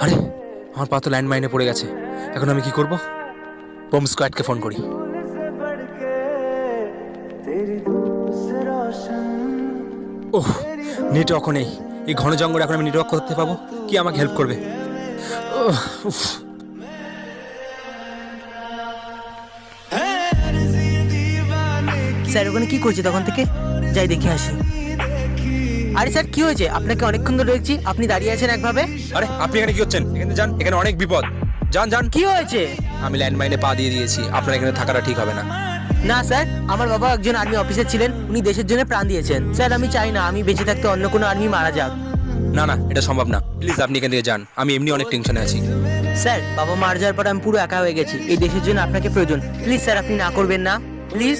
আরে আমার পা তো ল্যান্ডমাইনে পড়ে গেছে, এখন আমি কি করব? বোম স্কোয়াডকে ফোন করি। ওহ, নেটওয়ার্কও নেই। এই ঘন জঙ্গলে এখন আমি নেটওয়ার্ক করতে পাবো? কি আমাকে হেল্প করবে? উফ। স্যার ওখানে কি করছে তখন থেকে? যাই দেখে আসি। আরে স্যার কি হয়েছে? আপনাকে অনেকক্ষণ ধরে দেখছি, আপনি দাঁড়িয়ে আছেন একভাবে। আরে আপনি এখানে কি হচ্ছেন? এখানে যান, এখানে অনেক বিপদ। যান যান। কি হয়েছে? আমি ল্যান্ডমাইনে পা দিয়ে দিয়েছি, আপনার এখানে থাকাটা ঠিক হবে না। না স্যার, আমার বাবা একজন আর্মি অফিসার ছিলেন, উনি দেশের জন্য প্রাণ দিয়েছেন। স্যার আমি চাই না আমি বেঁচে থাকতে অন্য কোনো আর্মি মারা যাক। না না, এটা সম্ভব না। প্লিজ আপনি এখান থেকে যান, আমি এমনি অনেক টেনশনে আছি। স্যার বাবা মারা যাওয়ার পর আমি পুরো একা হয়ে গেছি, এই দেশের জন্য আপনাকে প্রয়োজন। প্লিজ স্যার আপনি না করবেন না, প্লিজ।